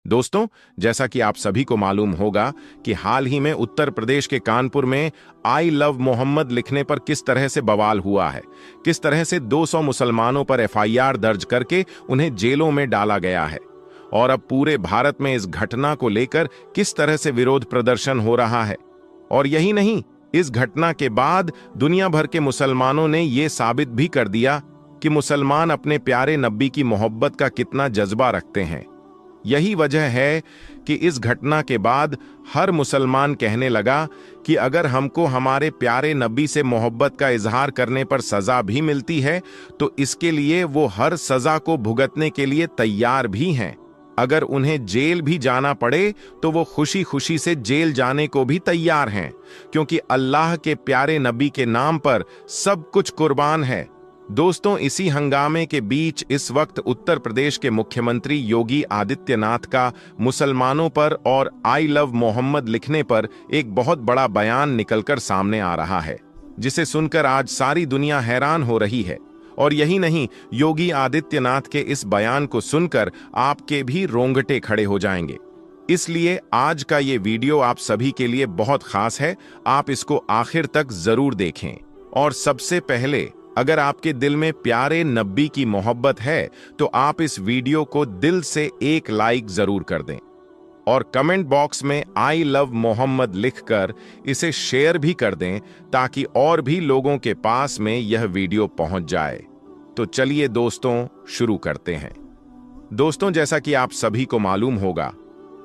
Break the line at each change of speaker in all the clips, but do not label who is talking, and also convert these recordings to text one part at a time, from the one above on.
दोस्तों, जैसा कि आप सभी को मालूम होगा कि हाल ही में उत्तर प्रदेश के कानपुर में आई लव मोहम्मद लिखने पर किस तरह से बवाल हुआ है। किस तरह से 200 मुसलमानों पर एफआईआर दर्ज करके उन्हें जेलों में डाला गया है और अब पूरे भारत में इस घटना को लेकर किस तरह से विरोध प्रदर्शन हो रहा है। और यही नहीं, इस घटना के बाद दुनिया भर के मुसलमानों ने यह साबित भी कर दिया कि मुसलमान अपने प्यारे नबी की मोहब्बत का कितना जज्बा रखते हैं। यही वजह है कि इस घटना के बाद हर मुसलमान कहने लगा कि अगर हमको हमारे प्यारे नबी से मोहब्बत का इजहार करने पर सजा भी मिलती है तो इसके लिए वो हर सजा को भुगतने के लिए तैयार भी हैं। अगर उन्हें जेल भी जाना पड़े तो वो खुशी खुशी से जेल जाने को भी तैयार हैं, क्योंकि अल्लाह के प्यारे नबी के नाम पर सब कुछ कुर्बान है। दोस्तों, इसी हंगामे के बीच इस वक्त उत्तर प्रदेश के मुख्यमंत्री योगी आदित्यनाथ का मुसलमानों पर और आई लव मोहम्मद लिखने पर एक बहुत बड़ा बयान निकलकर सामने आ रहा है, जिसे सुनकर आज सारी दुनिया हैरान हो रही है। और यही नहीं, योगी आदित्यनाथ के इस बयान को सुनकर आपके भी रोंगटे खड़े हो जाएंगे। इसलिए आज का ये वीडियो आप सभी के लिए बहुत खास है। आप इसको आखिर तक जरूर देखें। और सबसे पहले, अगर आपके दिल में प्यारे नबी की मोहब्बत है तो आप इस वीडियो को दिल से एक लाइक जरूर कर दें और कमेंट बॉक्स में आई लव मोहम्मद लिखकर इसे शेयर भी कर दें, ताकि और भी लोगों के पास में यह वीडियो पहुंच जाए। तो चलिए दोस्तों, शुरू करते हैं। दोस्तों, जैसा कि आप सभी को मालूम होगा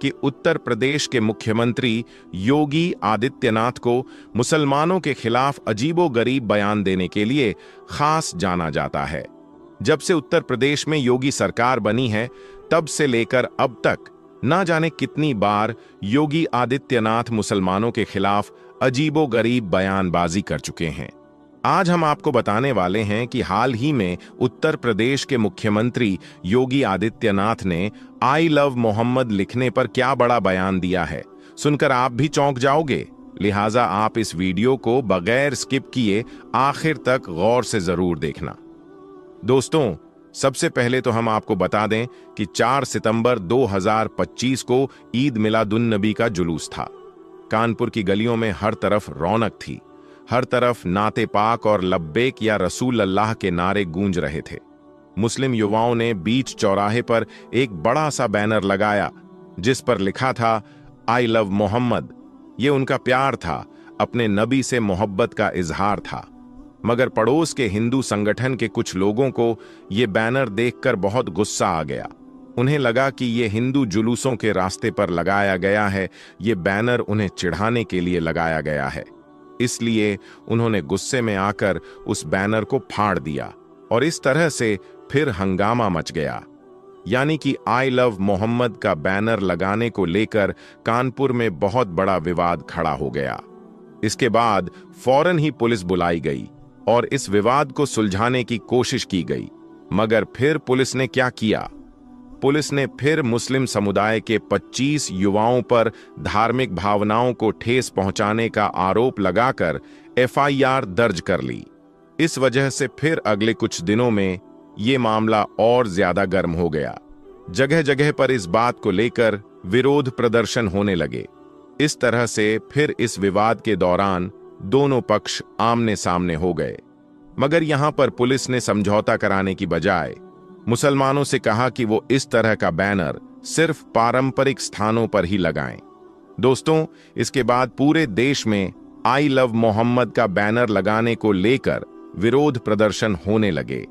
कि उत्तर प्रदेश के मुख्यमंत्री योगी आदित्यनाथ को मुसलमानों के खिलाफ अजीबोगरीब बयान देने के लिए खास जाना जाता है। जब से उत्तर प्रदेश में योगी सरकार बनी है, तब से लेकर अब तक ना जाने कितनी बार योगी आदित्यनाथ मुसलमानों के खिलाफ अजीबोगरीब बयानबाजी कर चुके हैं। आज हम आपको बताने वाले हैं कि हाल ही में उत्तर प्रदेश के मुख्यमंत्री योगी आदित्यनाथ ने आई लव मोहम्मद लिखने पर क्या बड़ा बयान दिया है। सुनकर आप भी चौंक जाओगे, लिहाजा आप इस वीडियो को बगैर स्किप किए आखिर तक गौर से जरूर देखना। दोस्तों, सबसे पहले तो हम आपको बता दें कि 4 सितंबर 2025 को ईद मिलादुन नबी का जुलूस था। कानपुर की गलियों में हर तरफ रौनक थी। हर तरफ नाते पाक और लब्बैक या रसूल अल्लाह के नारे गूंज रहे थे। मुस्लिम युवाओं ने बीच चौराहे पर एक बड़ा सा बैनर लगाया जिस पर लिखा था आई लव मोहम्मद। ये उनका प्यार था, अपने नबी से मोहब्बत का इजहार था। मगर पड़ोस के हिंदू संगठन के कुछ लोगों को ये बैनर देखकर बहुत गुस्सा आ गया। उन्हें लगा कि ये हिंदू जुलूसों के रास्ते पर लगाया गया है, ये बैनर उन्हें चिढ़ाने के लिए लगाया गया है। इसलिए उन्होंने गुस्से में आकर उस बैनर को फाड़ दिया और इस तरह से फिर हंगामा मच गया। यानी कि आई लव मोहम्मद का बैनर लगाने को लेकर कानपुर में बहुत बड़ा विवाद खड़ा हो गया। इसके बाद फौरन ही पुलिस बुलाई गई और इस विवाद को सुलझाने की कोशिश की गई। मगर फिर पुलिस ने क्या किया? पुलिस ने फिर मुस्लिम समुदाय के 25 युवाओं पर धार्मिक भावनाओं को ठेस पहुंचाने का आरोप लगाकर एफआईआर दर्ज कर ली। इस वजह से फिर अगले कुछ दिनों में ये मामला और ज्यादा गर्म हो गया। जगह जगह पर इस बात को लेकर विरोध प्रदर्शन होने लगे। इस तरह से फिर इस विवाद के दौरान दोनों पक्ष आमने सामने हो गए। मगर यहां पर पुलिस ने समझौता कराने की बजाय मुसलमानों से कहा कि वो इस तरह का बैनर सिर्फ पारंपरिक स्थानों पर ही लगाएं। दोस्तों, इसके बाद पूरे देश में आई लव मोहम्मद का बैनर लगाने को लेकर विरोध प्रदर्शन होने लगे।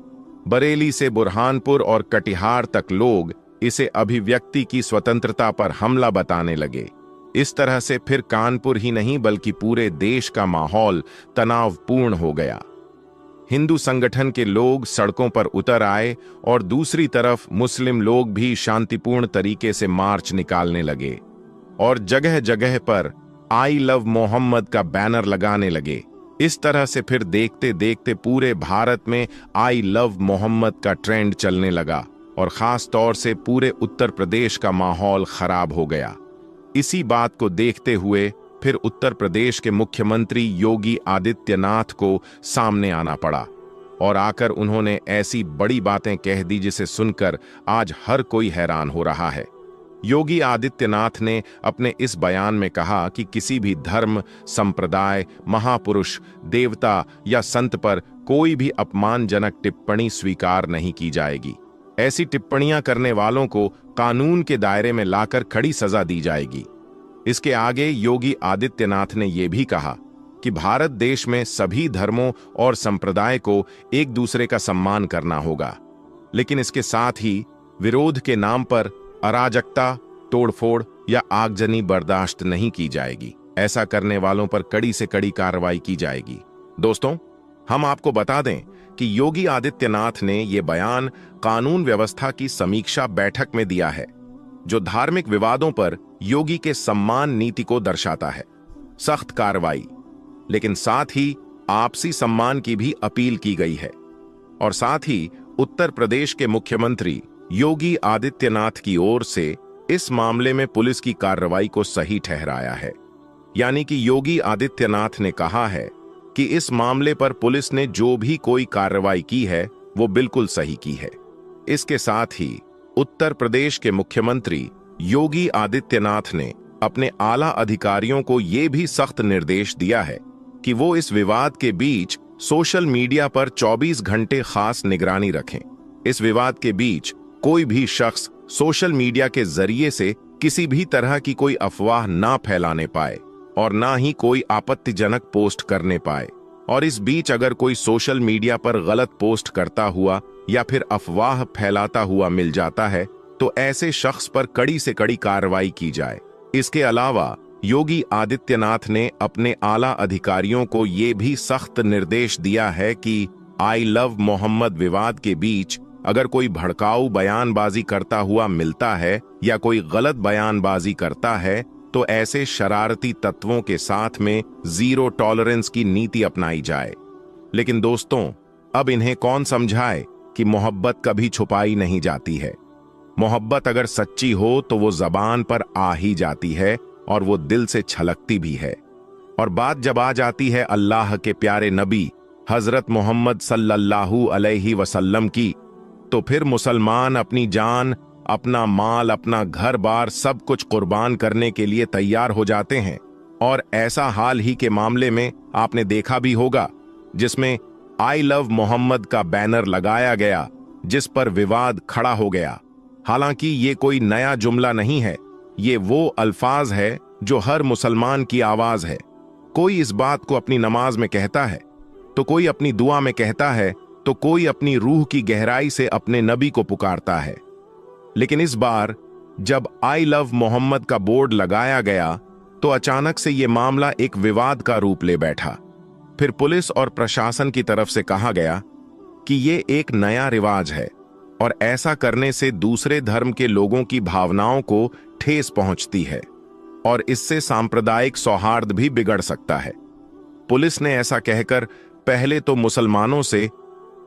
बरेली से बुरहानपुर और कटिहार तक लोग इसे अभिव्यक्ति की स्वतंत्रता पर हमला बताने लगे। इस तरह से फिर कानपुर ही नहीं बल्कि पूरे देश का माहौल तनावपूर्ण हो गया। हिंदू संगठन के लोग सड़कों पर उतर आए और दूसरी तरफ मुस्लिम लोग भी शांतिपूर्ण तरीके से मार्च निकालने लगे और जगह जगह पर आई लव मोहम्मद का बैनर लगाने लगे। इस तरह से फिर देखते देखते पूरे भारत में आई लव मोहम्मद का ट्रेंड चलने लगा और खास तौर से पूरे उत्तर प्रदेश का माहौल खराब हो गया। इसी बात को देखते हुए फिर उत्तर प्रदेश के मुख्यमंत्री योगी आदित्यनाथ को सामने आना पड़ा और आकर उन्होंने ऐसी बड़ी बातें कह दी जिसे सुनकर आज हर कोई हैरान हो रहा है। योगी आदित्यनाथ ने अपने इस बयान में कहा कि किसी भी धर्म, संप्रदाय, महापुरुष, देवता या संत पर कोई भी अपमानजनक टिप्पणी स्वीकार नहीं की जाएगी। ऐसी टिप्पणियां करने वालों को कानून के दायरे में लाकर कड़ी सजा दी जाएगी। इसके आगे योगी आदित्यनाथ ने यह भी कहा कि भारत देश में सभी धर्मों और संप्रदाय को एक दूसरे का सम्मान करना होगा, लेकिन इसके साथ ही विरोध के नाम पर अराजकता, तोड़फोड़ या आगजनी बर्दाश्त नहीं की जाएगी। ऐसा करने वालों पर कड़ी से कड़ी कार्रवाई की जाएगी। दोस्तों, हम आपको बता दें कि योगी आदित्यनाथ ने यह बयान कानून व्यवस्था की समीक्षा बैठक में दिया है, जो धार्मिक विवादों पर योगी के सम्मान नीति को दर्शाता है। सख्त कार्रवाई, लेकिन साथ ही आपसी सम्मान की भी अपील की गई है। और साथ ही उत्तर प्रदेश के मुख्यमंत्री योगी आदित्यनाथ की ओर से इस मामले में पुलिस की कार्रवाई को सही ठहराया है। यानी कि योगी आदित्यनाथ ने कहा है कि इस मामले पर पुलिस ने जो भी कोई कार्रवाई की है वो बिल्कुल सही की है। इसके साथ ही उत्तर प्रदेश के मुख्यमंत्री योगी आदित्यनाथ ने अपने आला अधिकारियों को यह भी सख्त निर्देश दिया है कि वो इस विवाद के बीच सोशल मीडिया पर 24 घंटे खास निगरानी रखें। इस विवाद के बीच कोई भी शख्स सोशल मीडिया के जरिए से किसी भी तरह की कोई अफवाह ना फैलाने पाए और ना ही कोई आपत्तिजनक पोस्ट करने पाए। और इस बीच अगर कोई सोशल मीडिया पर गलत पोस्ट करता हुआ या फिर अफवाह फैलाता हुआ मिल जाता है तो ऐसे शख्स पर कड़ी से कड़ी कार्रवाई की जाए। इसके अलावा योगी आदित्यनाथ ने अपने आला अधिकारियों को ये भी सख्त निर्देश दिया है कि आई लव मोहम्मद विवाद के बीच अगर कोई भड़काऊ बयानबाजी करता हुआ मिलता है या कोई गलत बयानबाजी करता है तो ऐसे शरारती तत्वों के साथ में जीरो टॉलरेंस की नीति अपनाई जाए। लेकिन दोस्तों, अब इन्हें कौन समझाए कि मोहब्बत कभी छुपाई नहीं जाती है। मोहब्बत अगर सच्ची हो तो वो जबान पर आ ही जाती है और वो दिल से छलकती भी है। और बात जब आ जाती है अल्लाह के प्यारे नबी हजरत मोहम्मद सल्लल्लाहु अलैहि वसल्लम की, तो फिर मुसलमान अपनी जान, अपना माल, अपना घर बार सब कुछ कुर्बान करने के लिए तैयार हो जाते हैं। और ऐसा हाल ही के मामले में आपने देखा भी होगा जिसमें आई लव मोहम्मद का बैनर लगाया गया, जिस पर विवाद खड़ा हो गया। हालांकि ये कोई नया जुमला नहीं है, ये वो अल्फाज है जो हर मुसलमान की आवाज है। कोई इस बात को अपनी नमाज में कहता है, तो कोई अपनी दुआ में कहता है, तो कोई अपनी रूह की गहराई से अपने नबी को पुकारता है। लेकिन इस बार जब आई लव मोहम्मद का बोर्ड लगाया गया तो अचानक से यह मामला एक विवाद का रूप ले बैठा। फिर पुलिस और प्रशासन की तरफ से कहा गया कि यह एक नया रिवाज है और ऐसा करने से दूसरे धर्म के लोगों की भावनाओं को ठेस पहुंचती है और इससे सांप्रदायिक सौहार्द भी बिगड़ सकता है। पुलिस ने ऐसा कहकर पहले तो मुसलमानों से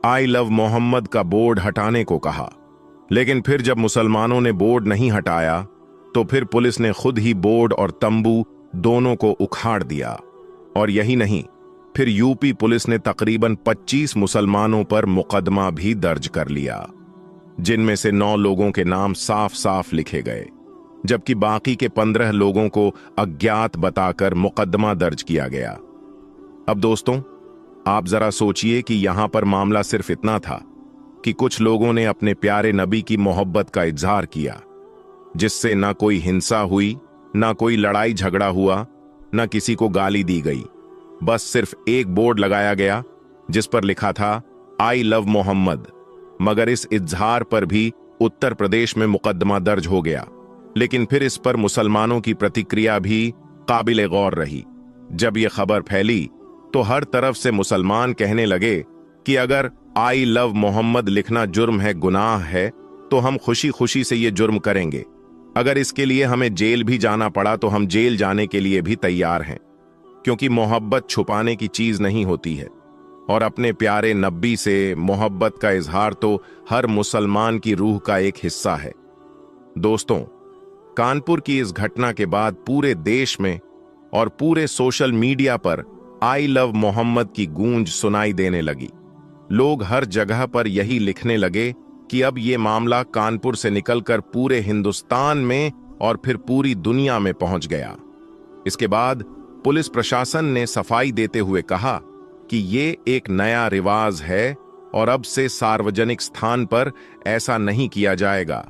आई लव मोहम्मद का बोर्ड हटाने को कहा, लेकिन फिर जब मुसलमानों ने बोर्ड नहीं हटाया तो फिर पुलिस ने खुद ही बोर्ड और तंबू दोनों को उखाड़ दिया। और यही नहीं, फिर यूपी पुलिस ने तकरीबन 25 मुसलमानों पर मुकदमा भी दर्ज कर लिया, जिनमें से 9 लोगों के नाम साफ साफ लिखे गए, जबकि बाकी के 15 लोगों को अज्ञात बताकर मुकदमा दर्ज किया गया। अब दोस्तों, आप जरा सोचिए कि यहां पर मामला सिर्फ इतना था कि कुछ लोगों ने अपने प्यारे नबी की मोहब्बत का इजहार किया, जिससे ना कोई हिंसा हुई, ना कोई लड़ाई झगड़ा हुआ, ना किसी को गाली दी गई। बस सिर्फ एक बोर्ड लगाया गया जिस पर लिखा था आई लव मोहम्मद। मगर इस इजहार पर भी उत्तर प्रदेश में मुकदमा दर्ज हो गया। लेकिन फिर इस पर मुसलमानों की प्रतिक्रिया भी काबिले गौर रही। जब यह खबर फैली तो हर तरफ से मुसलमान कहने लगे कि अगर आई लव मोहम्मद लिखना जुर्म है, गुनाह है, तो हम खुशी खुशी से ये जुर्म करेंगे। अगर इसके लिए हमें जेल भी जाना पड़ा तो हम जेल जाने के लिए भी तैयार हैं, क्योंकि मोहब्बत छुपाने की चीज नहीं होती है और अपने प्यारे नबी से मोहब्बत का इजहार तो हर मुसलमान की रूह का एक हिस्सा है। दोस्तों, कानपुर की इस घटना के बाद पूरे देश में और पूरे सोशल मीडिया पर आई लव मोहम्मद की गूंज सुनाई देने लगी। लोग हर जगह पर यही लिखने लगे कि अब ये मामला कानपुर से निकलकर पूरे हिंदुस्तान में और फिर पूरी दुनिया में पहुंच गया। इसके बाद पुलिस प्रशासन ने सफाई देते हुए कहा कि ये एक नया रिवाज है और अब से सार्वजनिक स्थान पर ऐसा नहीं किया जाएगा।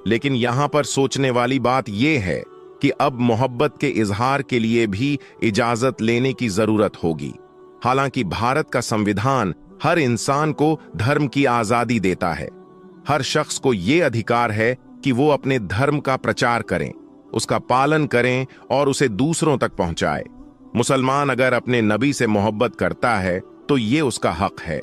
लेकिन यहां पर सोचने वाली बात यह है कि अब मोहब्बत के इजहार के लिए भी इजाजत लेने की जरूरत होगी। हालांकि भारत का संविधान हर इंसान को धर्म की आजादी देता है। हर शख्स को यह अधिकार है कि वो अपने धर्म का प्रचार करें, उसका पालन करें और उसे दूसरों तक पहुंचाए। मुसलमान अगर अपने नबी से मोहब्बत करता है तो ये उसका हक है।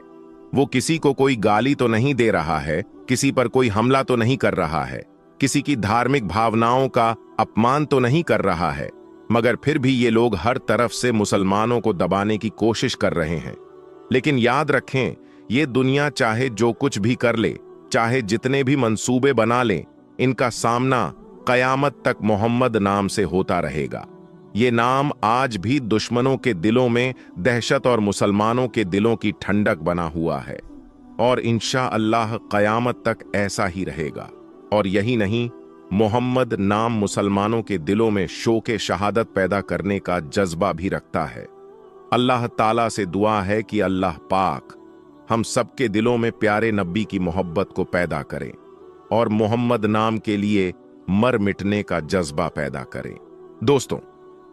वो किसी को कोई गाली तो नहीं दे रहा है, किसी पर कोई हमला तो नहीं कर रहा है, किसी की धार्मिक भावनाओं का अपमान तो नहीं कर रहा है, मगर फिर भी ये लोग हर तरफ से मुसलमानों को दबाने की कोशिश कर रहे हैं। लेकिन याद रखें, ये दुनिया चाहे जो कुछ भी कर ले, चाहे जितने भी मंसूबे बना ले, इनका सामना कयामत तक मोहम्मद नाम से होता रहेगा। ये नाम आज भी दुश्मनों के दिलों में दहशत और मुसलमानों के दिलों की ठंडक बना हुआ है और इंशाअल्लाह कयामत तक ऐसा ही रहेगा। और यही नहीं, मोहम्मद नाम मुसलमानों के दिलों में शौक़े शहादत पैदा करने का जज्बा भी रखता है। अल्लाह ताला से दुआ है कि अल्लाह पाक हम सबके दिलों में प्यारे नबी की मोहब्बत को पैदा करें और मोहम्मद नाम के लिए मर मिटने का जज्बा पैदा करें। दोस्तों,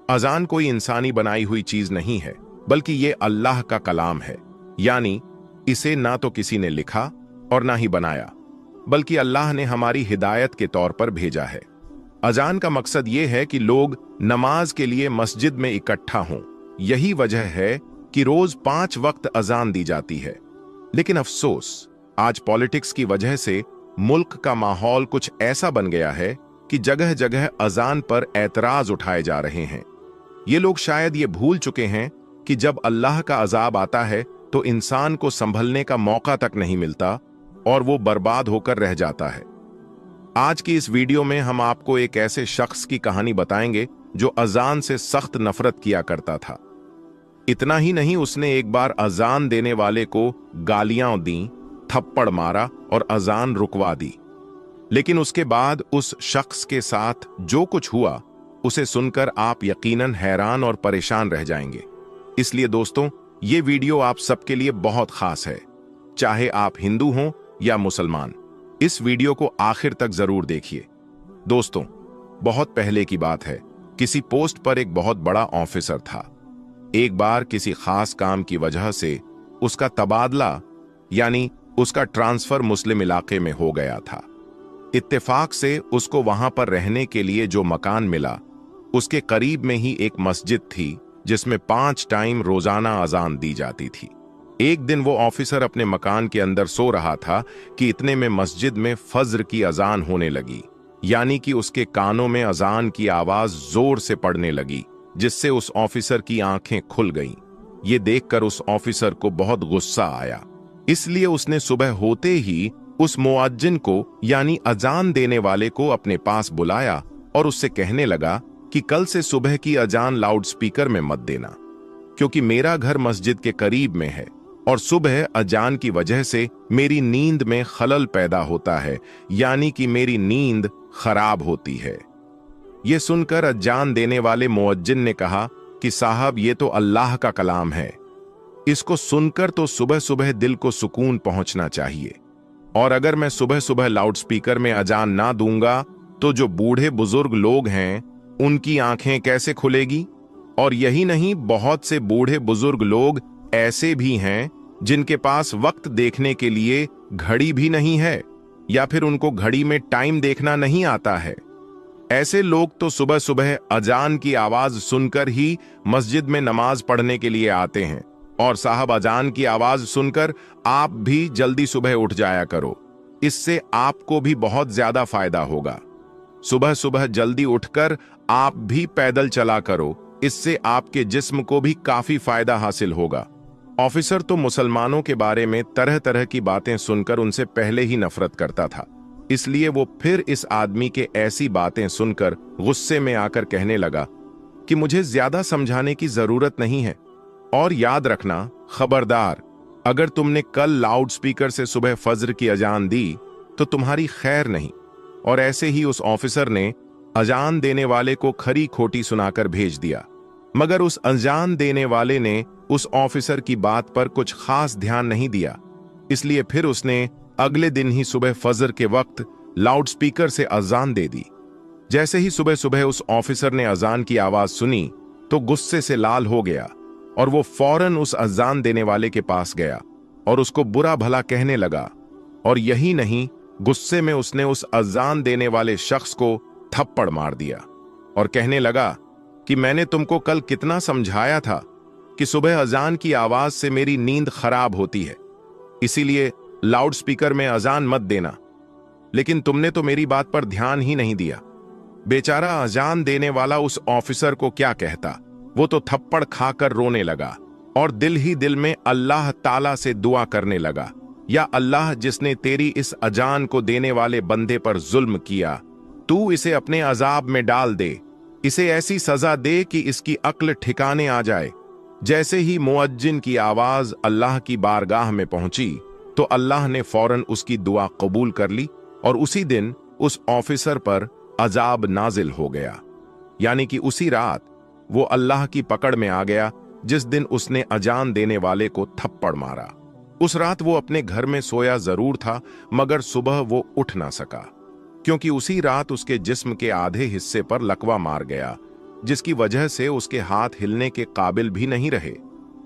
अजान कोई इंसानी बनाई हुई चीज नहीं है, बल्कि ये अल्लाह का कलाम है। यानी इसे ना तो किसी ने लिखा और ना ही बनाया, बल्कि अल्लाह ने हमारी हिदायत के तौर पर भेजा है। अजान का मकसद ये है कि लोग नमाज के लिए मस्जिद में इकट्ठा हों। यही वजह है कि रोज 5 वक्त अजान दी जाती है। लेकिन अफसोस, आज पॉलिटिक्स की वजह से मुल्क का माहौल कुछ ऐसा बन गया है कि जगह जगह अजान पर एतराज उठाए जा रहे हैं। ये लोग शायद ये भूल चुके हैं कि जब अल्लाह का अजाब आता है तो इंसान को संभलने का मौका तक नहीं मिलता और वो बर्बाद होकर रह जाता है। आज की इस वीडियो में हम आपको एक ऐसे शख्स की कहानी बताएंगे जो अजान से सख्त नफरत किया करता था। इतना ही नहीं, उसने एक बार अजान देने वाले को गालियां दी, थप्पड़ मारा और अजान रुकवा दी। लेकिन उसके बाद उस शख्स के साथ जो कुछ हुआ, उसे सुनकर आप यकीनन हैरान और परेशान रह जाएंगे। इसलिए दोस्तों, ये वीडियो आप सबके लिए बहुत खास है, चाहे आप हिंदू हों या मुसलमान। इस वीडियो को आखिर तक जरूर देखिए। दोस्तों, बहुत पहले की बात है, किसी पोस्ट पर एक बहुत बड़ा ऑफिसर था। एक बार किसी खास काम की वजह से उसका तबादला यानी उसका ट्रांसफर मुस्लिम इलाके में हो गया था। इत्तेफाक से उसको वहां पर रहने के लिए जो मकान मिला, उसके करीब में ही एक मस्जिद थी जिसमें 5 टाइम रोजाना अजान दी जाती थी। एक दिन वो ऑफिसर अपने मकान के अंदर सो रहा था कि इतने में मस्जिद में फज्र की अजान होने लगी, यानी कि उसके कानों में अजान की आवाज जोर से पड़ने लगी, जिससे उस ऑफिसर की आंखें खुल गईं। ये देखकर उस ऑफिसर को बहुत गुस्सा आया, इसलिए उसने सुबह होते ही उस मुअज्जिन को यानी अजान देने वाले को अपने पास बुलाया और उससे कहने लगा कि कल से सुबह की अजान लाउडस्पीकर में मत देना, क्योंकि मेरा घर मस्जिद के करीब में है और सुबह अजान की वजह से मेरी नींद में खलल पैदा होता है, यानी कि मेरी नींद खराब होती है। यह सुनकर अजान देने वाले मुअज्जिन ने कहा कि साहब, ये तो अल्लाह का कलाम है, इसको सुनकर तो सुबह सुबह दिल को सुकून पहुंचना चाहिए, और अगर मैं सुबह सुबह लाउडस्पीकर में अजान ना दूंगा तो जो बूढ़े बुजुर्ग लोग हैं उनकी आंखें कैसे खुलेगी। और यही नहीं, बहुत से बूढ़े बुजुर्ग लोग ऐसे भी हैं जिनके पास वक्त देखने के लिए घड़ी भी नहीं है, या फिर उनको घड़ी में टाइम देखना नहीं आता है। ऐसे लोग तो सुबह सुबह अजान की आवाज सुनकर ही मस्जिद में नमाज पढ़ने के लिए आते हैं। और साहब, अजान की आवाज सुनकर आप भी जल्दी सुबह उठ जाया करो, इससे आपको भी बहुत ज्यादा फायदा होगा। सुबह सुबह जल्दी उठकर आप भी पैदल चला करो, इससे आपके जिस्म को भी काफी फायदा हासिल होगा। ऑफिसर तो मुसलमानों के बारे में तरह तरह की बातें सुनकर उनसे पहले ही नफरत करता था, इसलिए वो फिर इस आदमी के ऐसी बातें सुनकर गुस्से में आकर कहने लगा कि मुझे ज्यादा समझाने की जरूरत नहीं है, और याद रखना, खबरदार, अगर तुमने कल लाउडस्पीकर से सुबह फज्र की अजान दी तो तुम्हारी खैर नहीं। और ऐसे ही उस ऑफिसर ने अजान देने वाले को खरी खोटी सुनाकर भेज दिया। मगर उस अजान देने वाले ने उस ऑफिसर की बात पर कुछ खास ध्यान नहीं दिया, इसलिए फिर उसने अगले दिन ही सुबह फजर के वक्त लाउडस्पीकर से अजान दे दी। जैसे ही सुबह सुबह उस ऑफिसर ने अजान की आवाज सुनी तो गुस्से से लाल हो गया और वो फौरन उस अजान देने वाले के पास गया और उसको बुरा भला कहने लगा। और यही नहीं, गुस्से में उसने उस अजान देने वाले शख्स को थप्पड़ मार दिया और कहने लगा कि मैंने तुमको कल कितना समझाया था कि सुबह अजान की आवाज से मेरी नींद खराब होती है, इसीलिए लाउडस्पीकर में अजान मत देना, लेकिन तुमने तो मेरी बात पर ध्यान ही नहीं दिया। बेचारा अजान देने वाला उस ऑफिसर को क्या कहता, वो तो थप्पड़ खाकर रोने लगा और दिल ही दिल में अल्लाह ताला से दुआ करने लगा, या अल्लाह जिसने तेरी इस अजान को देने वाले बंदे पर जुल्म किया, तू इसे अपने अजाब में डाल दे, इसे ऐसी सजा दे कि इसकी अक्ल ठिकाने आ जाए। जैसे ही मुअज्जिन की आवाज अल्लाह की बारगाह में पहुंची तो अल्लाह ने फौरन उसकी दुआ कबूल कर ली और उसी दिन उस ऑफिसर पर अजाब नाजिल हो गया। यानी कि उसी रात वो अल्लाह की पकड़ में आ गया जिस दिन उसने अजान देने वाले को थप्पड़ मारा। उस रात वो अपने घर में सोया जरूर था, मगर सुबह वो उठ ना सका, क्योंकि उसी रात उसके जिस्म के आधे हिस्से पर लकवा मार गया, जिसकी वजह से उसके हाथ हिलने के काबिल भी नहीं रहे।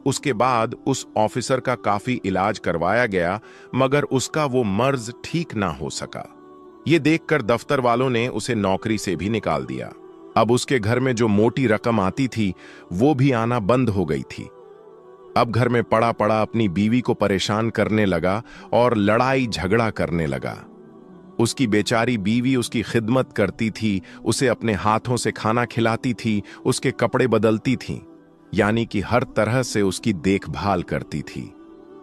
उसके बाद उस ऑफिसर का काफी इलाज करवाया गया, मगर उसका वो मर्ज ठीक ना हो सका। ये देखकर दफ्तर वालों ने उसे नौकरी से भी निकाल दिया। अब उसके घर में जो मोटी रकम आती थी वो भी आना बंद हो गई थी। अब घर में पड़ा पड़ा अपनी बीवी को परेशान करने लगा और लड़ाई झगड़ा करने लगा। उसकी बेचारी बीवी उसकी खिदमत करती थी, उसे अपने हाथों से खाना खिलाती थी, उसके कपड़े बदलती थी, यानी कि हर तरह से उसकी देखभाल करती थी,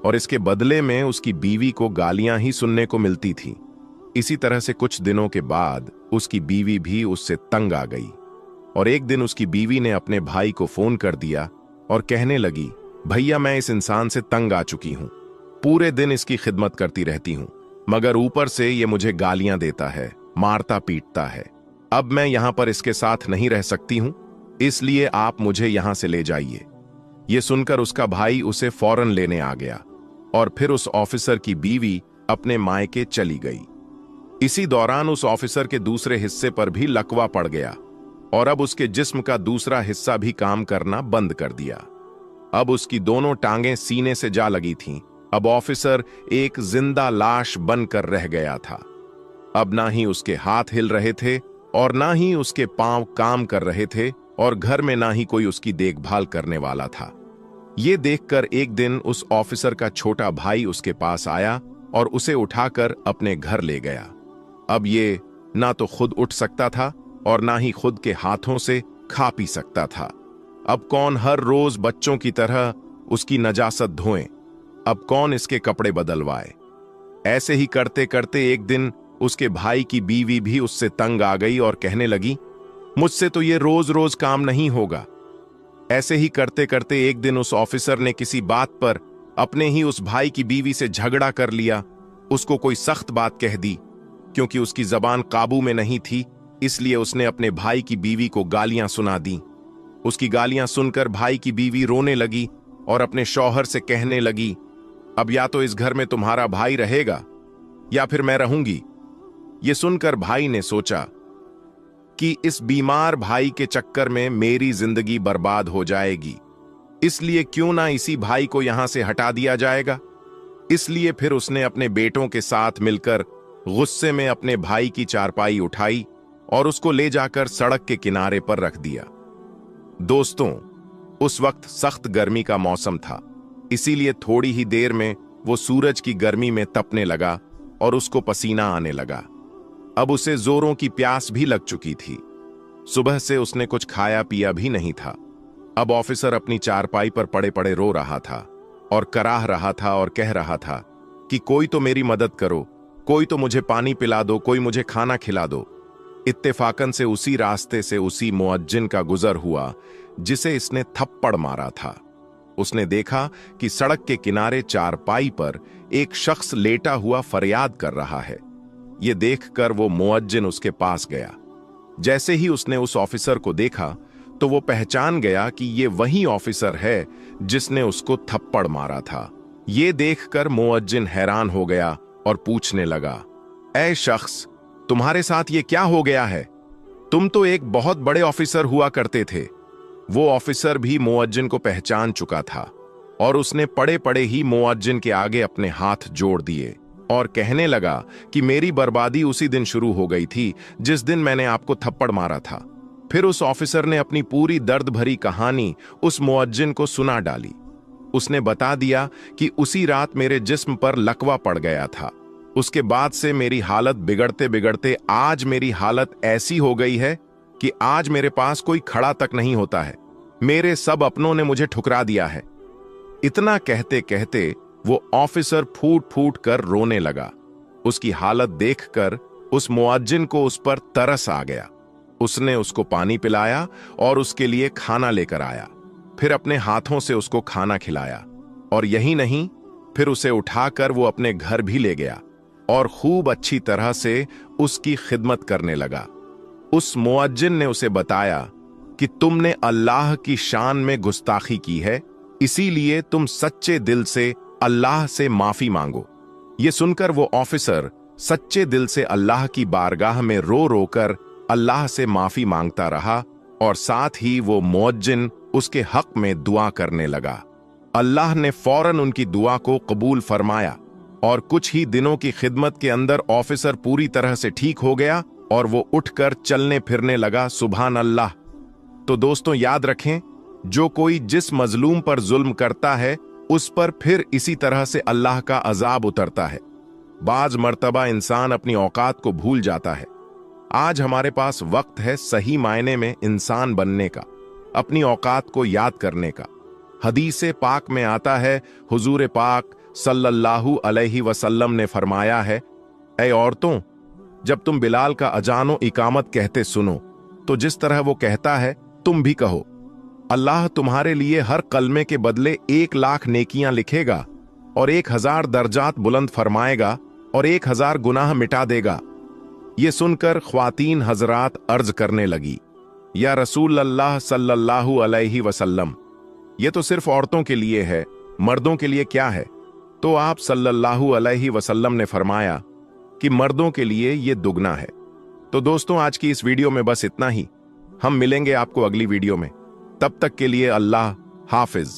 और इसके बदले में उसकी बीवी को गालियां ही सुनने को मिलती थी। इसी तरह से कुछ दिनों के बाद उसकी बीवी भी उससे तंग आ गई और एक दिन उसकी बीवी ने अपने भाई को फोन कर दिया और कहने लगी, भैया मैं इस इंसान से तंग आ चुकी हूं, पूरे दिन इसकी खिदमत करती रहती हूं, मगर ऊपर से ये मुझे गालियां देता है, मारता पीटता है। अब मैं यहां पर इसके साथ नहीं रह सकती हूं, इसलिए आप मुझे यहां से ले जाइए। ये सुनकर उसका भाई उसे फौरन लेने आ गया और फिर उस ऑफिसर की बीवी अपने मायके चली गई। इसी दौरान उस ऑफिसर के दूसरे हिस्से पर भी लकवा पड़ गया और अब उसके जिस्म का दूसरा हिस्सा भी काम करना बंद कर दिया। अब उसकी दोनों टांगें सीने से जा लगी थीं। अब ऑफिसर एक जिंदा लाश बनकर रह गया था। अब ना ही उसके हाथ हिल रहे थे और ना ही उसके पांव काम कर रहे थे और घर में ना ही कोई उसकी देखभाल करने वाला था। ये देखकर एक दिन उस ऑफिसर का छोटा भाई उसके पास आया और उसे उठाकर अपने घर ले गया। अब ये ना तो खुद उठ सकता था और ना ही खुद के हाथों से खा पी सकता था। अब कौन हर रोज बच्चों की तरह उसकी नजासत धोए, अब कौन इसके कपड़े बदलवाए। ऐसे ही करते करते एक दिन उसके भाई की बीवी भी उससे तंग आ गई और कहने लगी, मुझसे तो ये रोज रोज काम नहीं होगा। ऐसे ही करते करते एक दिन उस ऑफिसर ने किसी बात पर अपने ही उस भाई की बीवी से झगड़ा कर लिया। उसको कोई सख्त बात कह दी, क्योंकि उसकी जबान काबू में नहीं थी, इसलिए उसने अपने भाई की बीवी को गालियां सुना दी। उसकी गालियां सुनकर भाई की बीवी रोने लगी और अपने शौहर से कहने लगी, अब या तो इस घर में तुम्हारा भाई रहेगा या फिर मैं रहूंगी। ये सुनकर भाई ने सोचा कि इस बीमार भाई के चक्कर में मेरी जिंदगी बर्बाद हो जाएगी, इसलिए क्यों ना इसी भाई को यहां से हटा दिया जाएगा। इसलिए फिर उसने अपने बेटों के साथ मिलकर गुस्से में अपने भाई की चारपाई उठाई और उसको ले जाकर सड़क के किनारे पर रख दिया। दोस्तों, उस वक्त सख्त गर्मी का मौसम था, इसीलिए थोड़ी ही देर में वो सूरज की गर्मी में तपने लगा और उसको पसीना आने लगा। अब उसे जोरों की प्यास भी लग चुकी थी। सुबह से उसने कुछ खाया पिया भी नहीं था। अब ऑफिसर अपनी चारपाई पर पड़े पड़े रो रहा था और कराह रहा था और कह रहा था कि कोई तो मेरी मदद करो, कोई तो मुझे पानी पिला दो, कोई मुझे खाना खिला दो। इत्तेफाकन से उसी रास्ते से उसी मुअज्जिन का गुजर हुआ जिसे इसने थप्पड़ मारा था। उसने देखा कि सड़क के किनारे चारपाई पर एक शख्स लेटा हुआ फरियाद कर रहा है। ये देखकर वो मुअज्जिन उसके पास गया जैसे ही उसने उस ऑफिसर को देखा तो वो पहचान गया कि ये वही ऑफिसर है जिसने उसको थप्पड़ मारा था। ये देखकर मुअज्जिन हैरान हो गया और पूछने लगा, ऐ शख्स, तुम्हारे साथ ये क्या हो गया है? तुम तो एक बहुत बड़े ऑफिसर हुआ करते थे। वो ऑफिसर भी मुअज्जिन को पहचान चुका था और उसने पड़े पड़े ही मुअज्जिन के आगे अपने हाथ जोड़ दिए और कहने लगा कि मेरी बर्बादी उसी दिन शुरू हो गई थी जिस दिन मैंने आपको थप्पड़ मारा था। फिर उस ऑफिसर ने अपनी पूरी दर्द भरी कहानी उस मुअज्जिन को सुना डाली। उसने बता दिया कि उसी रात मेरे जिस्म पर लकवा पड़ गया था। उसके बाद से मेरी हालत बिगड़ते बिगड़ते आज मेरी हालत ऐसी हो गई है कि आज मेरे पास कोई खड़ा तक नहीं होता है। मेरे सब अपनों ने मुझे ठुकरा दिया है। इतना कहते कहते वो ऑफिसर फूट फूट कर रोने लगा। उसकी हालत देखकर उस मुअज्जिन को उस पर तरस आ गया। उसने उसको पानी पिलाया और उसके लिए खाना लेकर आया। फिर अपने हाथों से उसको खाना खिलाया और यही नहीं, फिर उसे उठाकर वो अपने घर भी ले गया और खूब अच्छी तरह से उसकी खिदमत करने लगा। उस मुअज्जिन ने उसे बताया कि तुमने अल्लाह की शान में गुस्ताखी की है, इसीलिए तुम सच्चे दिल से अल्लाह से माफी मांगो। ये सुनकर वो ऑफिसर सच्चे दिल से अल्लाह की बारगाह में रो रो कर अल्लाह से माफी मांगता रहा और साथ ही वो मुअज्जिन उसके हक में दुआ करने लगा। अल्लाह ने फौरन उनकी दुआ को कबूल फरमाया और कुछ ही दिनों की खिदमत के अंदर ऑफिसर पूरी तरह से ठीक हो गया और वो उठकर चलने फिरने लगा। सुभान अल्लाह। तो दोस्तों याद रखें, जो कोई जिस मजलूम पर जुल्म करता है उस पर फिर इसी तरह से अल्लाह का अजाब उतरता है। बाज मर्तबा इंसान अपनी औकात को भूल जाता है। आज हमारे पास वक्त है सही मायने में इंसान बनने का, अपनी औकात को याद करने का। हदीसे पाक में आता है, हुजूर पाक सल्लल्लाहु अलैहि वसल्लम ने फरमाया है, ऐ औरतों, जब तुम बिलाल का अजानो इकामत कहते सुनो तो जिस तरह वो कहता है तुम भी कहो। अल्लाह तुम्हारे लिए हर कलमे के बदले 1,00,000 नेकियां लिखेगा और 1,000 दर्जात बुलंद फरमाएगा और 1,000 गुनाह मिटा देगा। ये सुनकर ख्वातीन हजरात अर्ज करने लगी, या रसूल अल्लाह सल्लल्लाहु अलैहि वसल्लम, ये तो सिर्फ औरतों के लिए है, मर्दों के लिए क्या है? तो आप सल्लल्लाहु अलैहि वसल्लम ने फरमाया कि मर्दों के लिए ये दुगना है। तो दोस्तों आज की इस वीडियो में बस इतना ही। हम मिलेंगे आपको अगली वीडियो में। तब तक के लिए अल्लाह हाफिज।